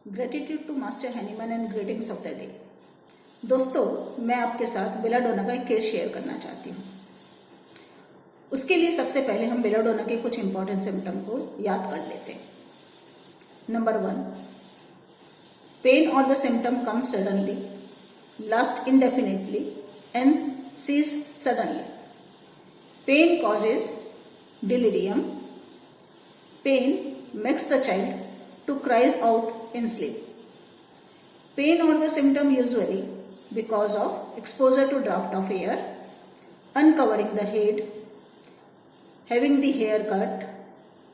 Gratitude to master Hahnemann and greetings of the day. दोस्तों, मैं आपके साथ बेलाडोना का एक केस शेयर करना चाहती हूँ। उसके लिए सबसे पहले हम बेलाडोना के कुछ इंपॉर्टेंट सिम्टम को याद कर लेते हैं। नंबर 1, पेन और the symptom come suddenly, last indefinitely and cease suddenly. Pain causes delirium. Pain makes the child to cries out in sleep. Pain or the symptom usually because of exposure to draft of air, uncovering the head, having the hair cut,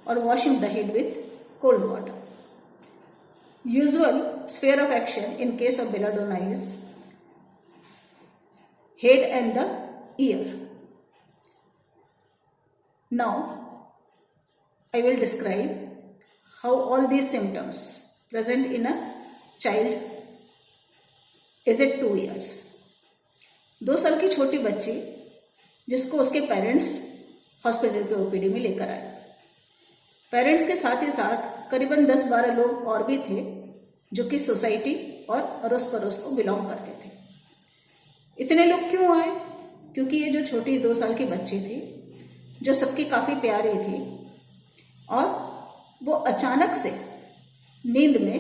or washing the head with cold water. Usual sphere of action in case of belladonna is head and the ear. Now, I will describe how all these symptoms present in a child aged 2 years. 2 साल की छोटी बच्ची जिसको उसके parents hospital के OPD में लेकर आए। पेरेंट्स के साथ ही साथ करीबन 10-12 लोग और भी थे जो कि सोसाइटी और अड़ोस पड़ोस को बिलोंग करते थे। इतने लोग क्यों आए? क्योंकि ये जो छोटी 2 साल की बच्ची थी जो सबकी काफ़ी प्यारी थी और वो अचानक से नींद में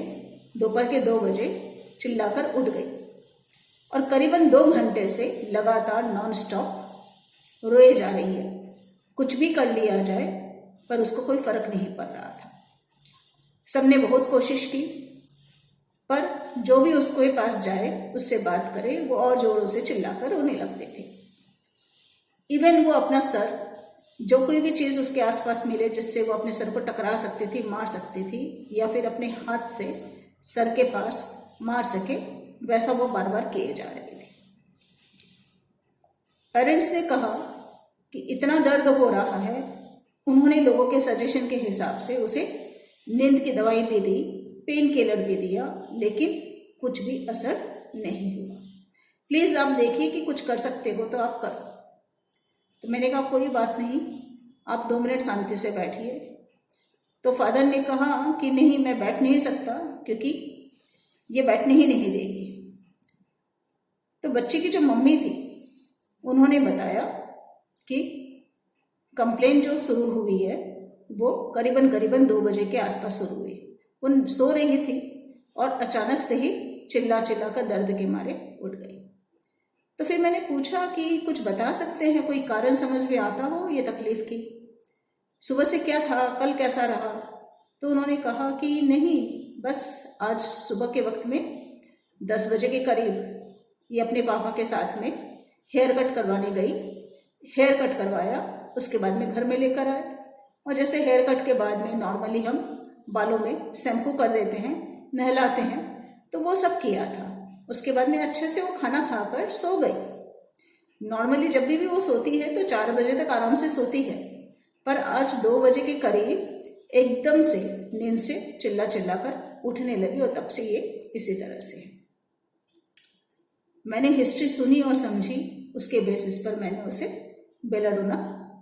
दोपहर के 2 बजे चिल्लाकर उठ गई और करीबन 2 घंटे से लगातार नॉन स्टॉप रोए जा रही है। कुछ भी कर लिया जाए पर उसको कोई फर्क नहीं पड़ रहा था। सबने बहुत कोशिश की पर जो भी उसके पास जाए उससे बात करे वो और जोरों से चिल्लाकर रोने लगते थे। इवन वो अपना सर, जो कोई भी चीज़ उसके आसपास मिले जिससे वो अपने सर को टकरा सकती थी, मार सकती थी या फिर अपने हाथ से सर के पास मार सके, वैसा वो बार बार किए जा रहे थे। पेरेंट्स ने कहा कि इतना दर्द हो रहा है। उन्होंने लोगों के सजेशन के हिसाब से उसे नींद की दवाई भी दी, पेन किलर भी दिया, लेकिन कुछ भी असर नहीं हुआ। प्लीज़ आप देखिए कि कुछ कर सकते हो तो आप करो। तो मैंने कहा कोई बात नहीं, आप 2 मिनट शांति से बैठिए। तो फादर ने कहा कि नहीं, मैं बैठ नहीं सकता क्योंकि ये बैठने ही नहीं देगी। तो बच्चे की जो मम्मी थी उन्होंने बताया कि कंप्लेन जो शुरू हुई है वो करीबन 2 बजे के आसपास शुरू हुई। वो सो रही थी और अचानक से ही चिल्ला कर दर्द के मारे उठ गई। तो फिर मैंने पूछा कि कुछ बता सकते हैं, कोई कारण समझ में आता हो ये तकलीफ की? सुबह से क्या था, कल कैसा रहा? तो उन्होंने कहा कि नहीं, बस आज सुबह के वक्त में 10 बजे के करीब ये अपने पापा के साथ में हेयर कट करवाने गई। हेयर कट करवाया, उसके बाद में घर में लेकर आए और जैसे हेयर कट के बाद में नॉर्मली हम बालों में शैम्पू कर देते हैं, नहलाते हैं, तो वो सब किया था। उसके बाद में अच्छे से वो खाना खाकर सो गई। नॉर्मली जब भी वो सोती है तो 4 बजे तक आराम से सोती है, पर आज 2 बजे के करीब एकदम से नींद से चिल्ला कर उठने लगी और तब से ये इसी तरह से है। मैंने हिस्ट्री सुनी और समझी, उसके बेसिस पर मैंने उसे बेलाडोना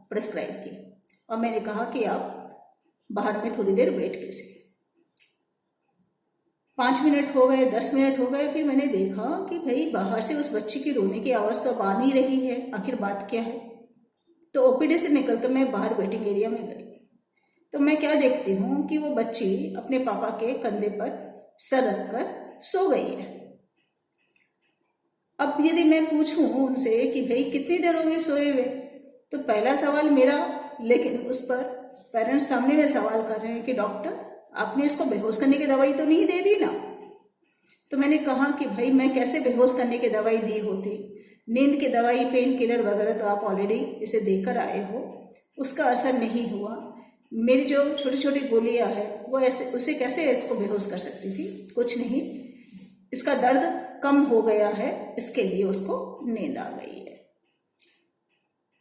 प्रिस्क्राइब की और मैंने कहा कि आप बाहर में थोड़ी देर वेट कीजिए। 5 मिनट हो गए, 10 मिनट हो गए, फिर मैंने देखा कि भाई बाहर से उस बच्ची की रोने की आवाज़ तो अब आ नहीं रही है, आखिर बात क्या है? तो ओपीडी से निकलकर मैं बाहर वेटिंग एरिया में गई तो मैं क्या देखती हूँ कि वो बच्ची अपने पापा के कंधे पर सर रखकर सो गई है। अब यदि मैं पूछूं उनसे कि भाई कितनी देर हो गई सोए हुए, तो पहला सवाल मेरा, लेकिन उस पर पेरेंट्स सामने में सवाल कर रहे हैं कि डॉक्टर आपने इसको बेहोश करने की दवाई तो नहीं दे दी ना? तो मैंने कहा कि भाई मैं कैसे बेहोश करने की दवाई दी होती? नींद की दवाई, पेन किलर वगैरह तो आप ऑलरेडी इसे देकर आए हो, उसका असर नहीं हुआ। मेरी जो छोटी छोटी गोलियां है वो ऐसे उसे कैसे इसको बेहोश कर सकती थी? कुछ नहीं, इसका दर्द कम हो गया है, इसके लिए उसको नींद आ गई है।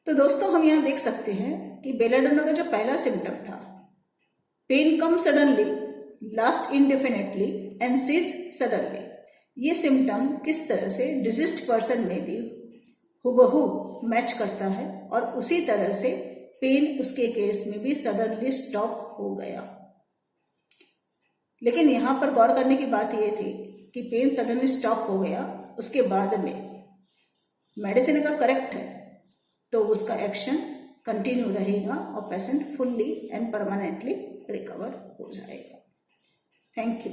तो दोस्तों, हम यहाँ देख सकते हैं कि बेलाडोना का जो पहला सिम्टम था, pain come suddenly, last indefinitely and cease suddenly, ये सिम्टम किस तरह से डिजीज्ड पर्सन में भी हुबहू मैच करता है और उसी तरह से पेन उसके केस में भी सडनली स्टॉप हो गया। लेकिन यहाँ पर गौर करने की बात ये थी कि पेन सडनली स्टॉप हो गया, उसके बाद में मेडिसिन का करेक्ट है तो उसका एक्शन कंटिन्यू रहेगा और patient fully and permanently recover हो जाएगा। Thank you.